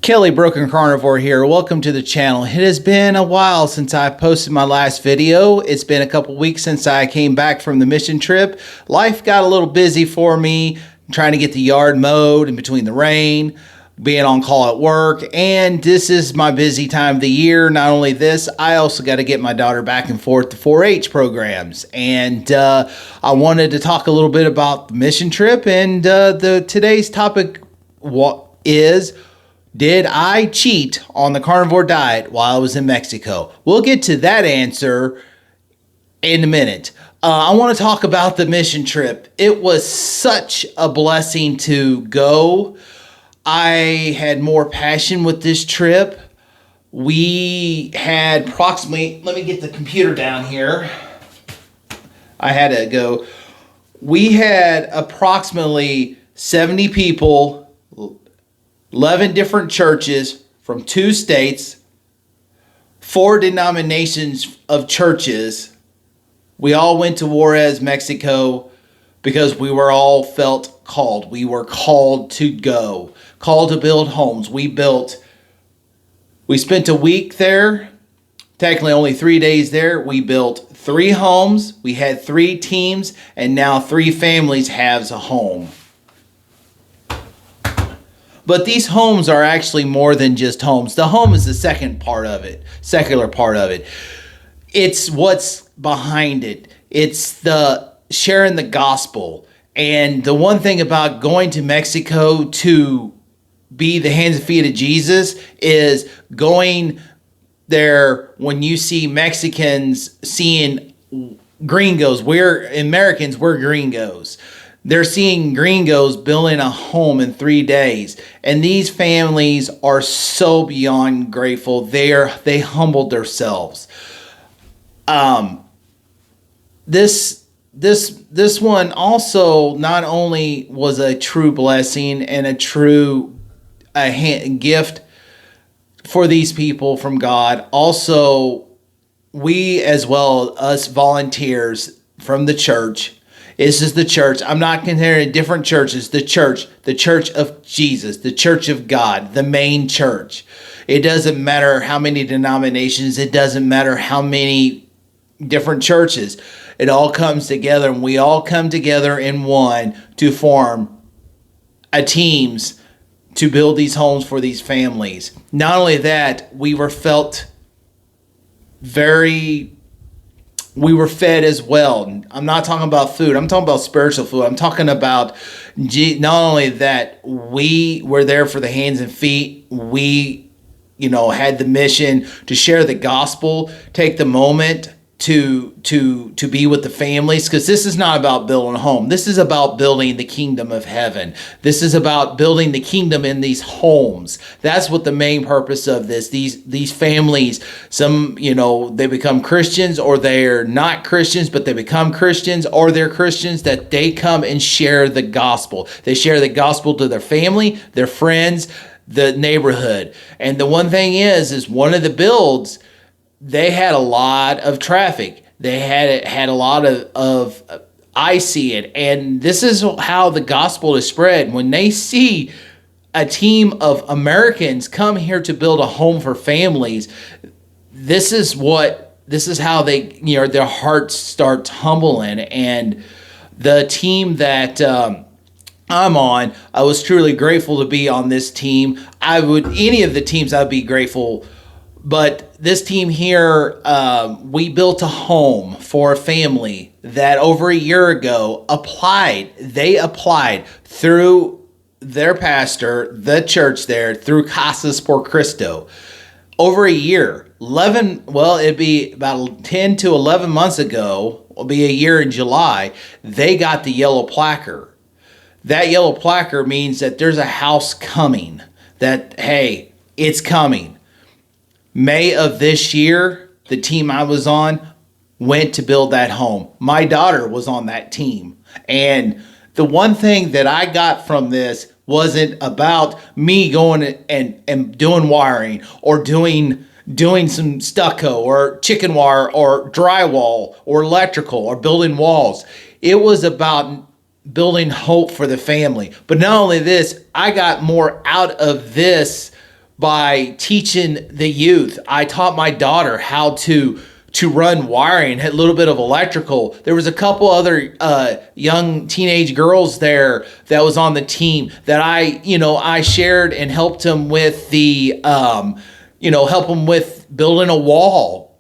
Kelly Broken Carnivore here. Welcome to the channel. It has been a while since I posted my last video. It's been a couple weeks since I came back from the mission trip. Life got a little busy for me, trying to get the yard mowed in between the rain, being on call at work, and this is my busy time of the year. Not only this, I also got to get my daughter back and forth to 4-H programs, and I wanted to talk a little bit about the mission trip, and today's topic is, did I cheat on the carnivore diet while I was in Mexico? We'll get to that answer in a minute. I want to talk about the mission trip. It was such a blessing to go. I had more passion with this trip. We had approximately, let me get the computer down here. I had to go. We had approximately 70 people, 11 different churches from 2 states, 4 denominations of churches. We all went to Juarez, Mexico, because we were all felt called. We were called to go, called to build homes. We spent a week there, technically only 3 days there. We built 3 homes. We had 3 teams, and now 3 families have a home. But these homes are actually more than just homes. The home is the second part of it, secular part of it. It's what's behind it. It's the sharing the gospel. And the one thing about going to Mexico to be the hands and feet of Jesus is going there when you see Mexicans seeing gringos. We're Americans, we're gringos. They're seeing gringos building a home in 3 days. And these families are so beyond grateful. They humbled themselves. This one also not only was a true blessing and a true gift for these people from God, also we as well, us volunteers from the church. This is the church. I'm not comparing different churches. The church of Jesus, the church of God, the main church. It doesn't matter how many denominations. It doesn't matter how many different churches. It all comes together, and we all come together in one to form a teams to build these homes for these families. Not only that, we were fed as well. I'm not talking about food. I'm talking about spiritual food. I'm talking about not only that we were there for the hands and feet. We, had the mission to share the gospel, take the moment to be with the families, because this is not about building a home. This is about building the kingdom of heaven. This is about building the kingdom in these homes. That's what the main purpose of this. These families, some, they become Christians, or they're not Christians, but they become Christians, or they're Christians, that they come and share the gospel. They share the gospel to their family, their friends, the neighborhood. And the one thing is one of the builds, they had a lot of traffic. They had a lot of I see it. And this is how the gospel is spread. When they see a team of Americans come here to build a home for families, this is how they, their hearts start humbling. And the team that I'm on, I was truly grateful to be on this team. Any of the teams I'd be grateful. But this team here, we built a home for a family that over a year ago applied. They applied through their pastor, the church there, through Casas for Cristo. Over a year, it'd be about 10 to 11 months ago, will be a year in July, they got the yellow placard. That yellow placard means that there's a house coming, that, hey, it's coming. May of this year, the team I was on went to build that home. My daughter was on that team. And the one thing that I got from this wasn't about me going and doing wiring, or doing some stucco or chicken wire or drywall or electrical or building walls. It was about building hope for the family. But not only this, I got more out of this by teaching the youth. I taught my daughter how to run wiring, had a little bit of electrical. There was a couple other young teenage girls there that was on the team that I shared and helped them with help them with building a wall.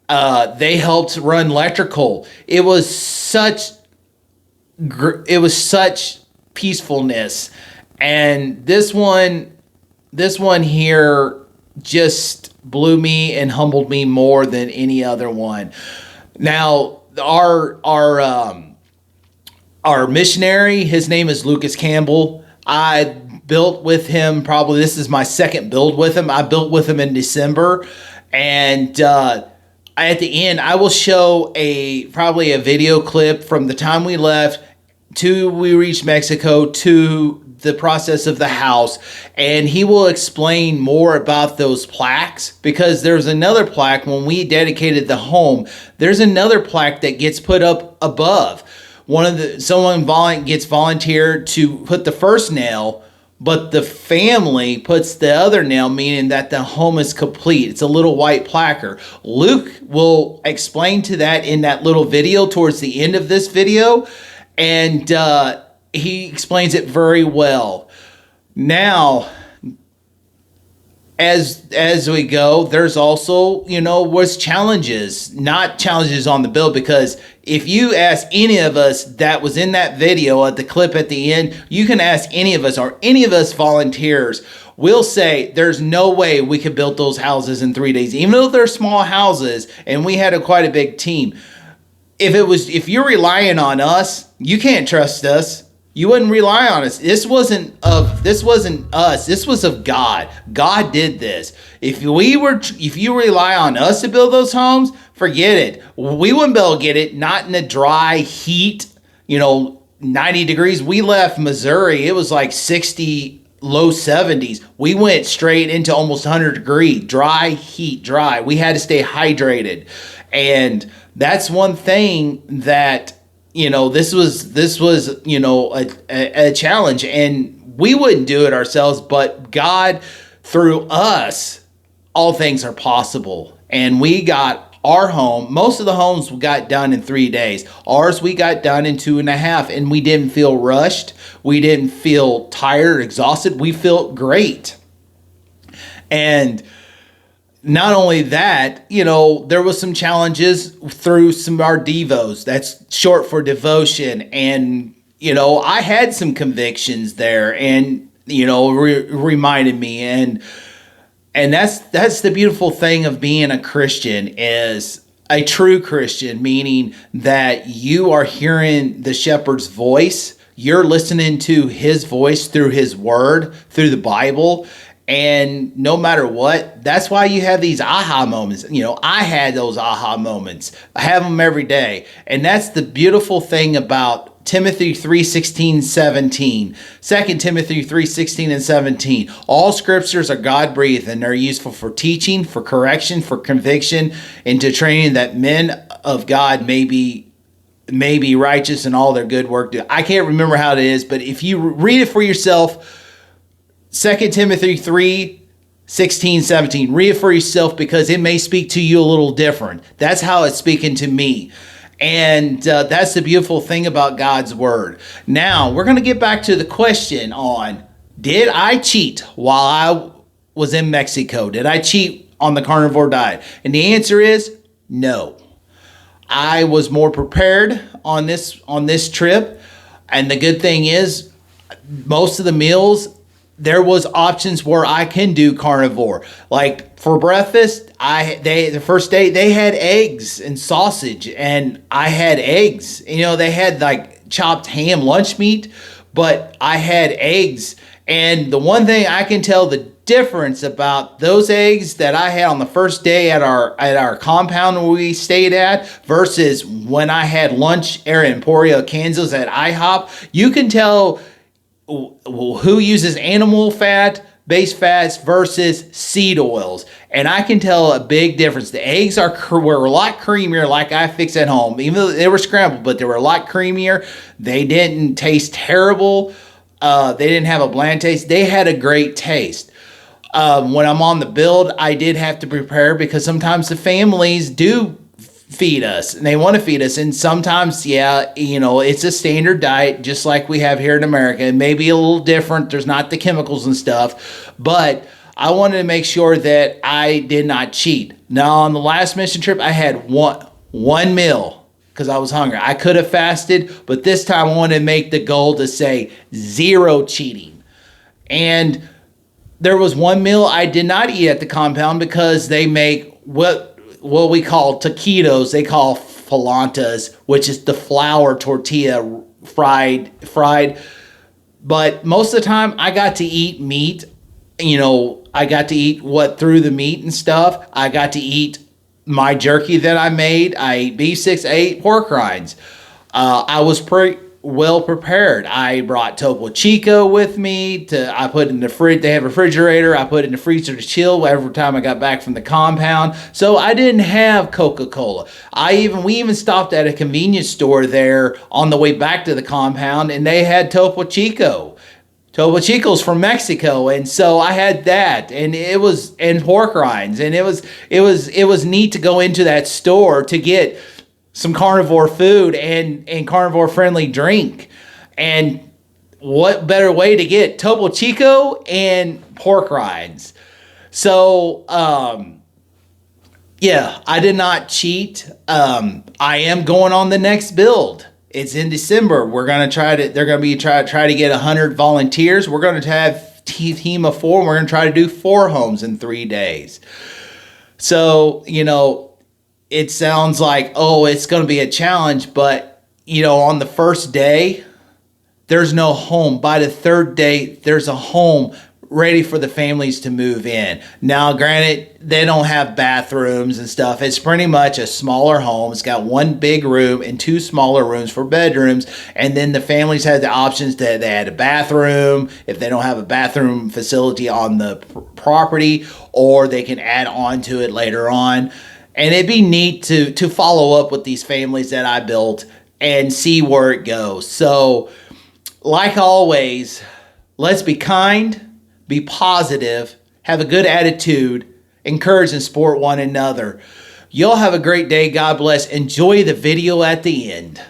They helped run electrical. It was such peacefulness, and this one here just blew me and humbled me more than any other one. Now, our missionary, his name is Lucas Campbell. I built with him, probably this is my second build with him. I built with him in December, and at the end, I will show probably a video clip from the time we left to we reached Mexico to the process of the house, and he will explain more about those plaques, because there's another plaque when we dedicated the home. There's another plaque that gets put up above. Someone gets volunteered to put the first nail, but the family puts the other nail, meaning that the home is complete. It's a little white placard. Luke will explain to that in that little video towards the end of this video, and he explains it very well. Now, as we go, there's also, was challenges, not challenges on the build, because if you ask any of us that was in that video at the clip at the end, you can ask any of us or any of us volunteers, we'll say there's no way we could build those houses in 3 days, even though they're small houses and we had quite a big team. If you're relying on us, you can't trust us. You wouldn't rely on us. This wasn't us. This was of God. God did this. If you rely on us to build those homes, forget it. We wouldn't be able to get it. Not in the dry heat, 90 degrees. We left Missouri. It was like 60, low 70s. We went straight into almost 100 degree dry heat. Dry. We had to stay hydrated, and that's one thing that. This was a challenge, and we wouldn't do it ourselves, but God, through us, all things are possible. And we got our home. Most of the homes we got done in 3 days. Ours we got done in 2.5, and we didn't feel rushed. We didn't feel tired, exhausted. We felt great. And not only that, there was some challenges through some of our devos. That's short for devotion. And, I had some convictions there, and, reminded me. And that's the beautiful thing of being a Christian, is a true Christian, meaning that you are hearing the shepherd's voice. You're listening to his voice through his word, through the Bible. And no matter what, that's why you have these aha moments. I had those aha moments. I have them every day. And that's the beautiful thing about Timothy 3:16, 17. 2 Timothy 3:16 and 17. All scriptures are God-breathed, and they're useful for teaching, for correction, for conviction, and to training, that men of God may be righteous in all their good work. I can't remember how it is, but if you read it for yourself, 2 Timothy 3:16, 17. Read it for yourself, because it may speak to you a little different. That's how it's speaking to me. And that's the beautiful thing about God's word. Now, we're going to get back to the question on, did I cheat while I was in Mexico? Did I cheat on the carnivore diet? And the answer is no. I was more prepared on this trip. And the good thing is, most of the meals, there was options where I can do carnivore. Like for breakfast, the first day they had eggs and sausage, and I had eggs. They had like chopped ham, lunch meat, but I had eggs. And the one thing I can tell the difference about those eggs that I had on the first day at our compound where we stayed at versus when I had lunch at Emporio, Kansas at IHOP, you can tell who uses animal fat based fats versus seed oils, and I can tell a big difference. The eggs were a lot creamier, like I fix at home, even though they were scrambled, but they were a lot creamier. They didn't taste terrible. They didn't have a bland taste. They had a great taste. When I'm on the build, I did have to prepare because sometimes the families do feed us and they want to feed us. And sometimes, yeah, it's a standard diet just like we have here in America. It may be a little different. There's not the chemicals and stuff, but I wanted to make sure that I did not cheat. Now, on the last mission trip, I had one meal because I was hungry. I could have fasted, but this time I wanted to make the goal to say 0 cheating. And there was one meal I did not eat at the compound because they make what we call taquitos. They call falantas, which is the flour tortilla fried. But most of the time I got to eat meat. I got to eat what through the meat and stuff. I got to eat my jerky that I made. I ate beef sticks, I ate pork rinds. I was pretty well prepared. I brought Topo Chico with me. I put in the fridge. They have a refrigerator. I put it in the freezer to chill every time I got back from the compound. So I didn't have Coca-Cola. We even stopped at a convenience store there on the way back to the compound, and they had Topo Chico. Topo Chico's from Mexico, and so I had that, and pork rinds, and it was neat to go into that store to get some carnivore food and carnivore friendly drink. And what better way to get Topo Chico and pork rinds? So, yeah, I did not cheat. I am going on the next build. It's in December. We're going to try to get 100 volunteers. We're going to have team of 4. And we're going to try to do 4 homes in 3 days. So, it sounds like, it's going to be a challenge, but, on the first day, there's no home. By the third day, there's a home ready for the families to move in. Now, granted, they don't have bathrooms and stuff. It's pretty much a smaller home. It's got 1 big room and 2 smaller rooms for bedrooms. And then the families have the options that they add a bathroom if they don't have a bathroom facility on the property, or they can add on to it later on. And it'd be neat to follow up with these families that I built and see where it goes. So, like always, let's be kind, be positive, have a good attitude, encourage and support one another. Y'all have a great day. God bless. Enjoy the video at the end.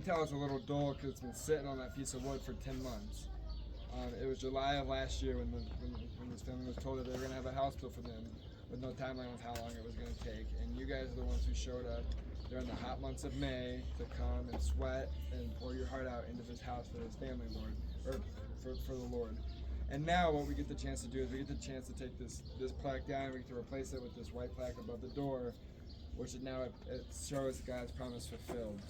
tell it's a little dull because it's been sitting on that piece of wood for 10 months. It was July of last year when this family was told that they were going to have a house built for them with no timeline of how long it was going to take. And you guys are the ones who showed up during the hot months of May to come and sweat and pour your heart out into this house for this family, Lord, or for the Lord. And now what we get the chance to do is we get the chance to take this plaque down and we get to replace it with this white plaque above the door, which now it shows God's promise fulfilled.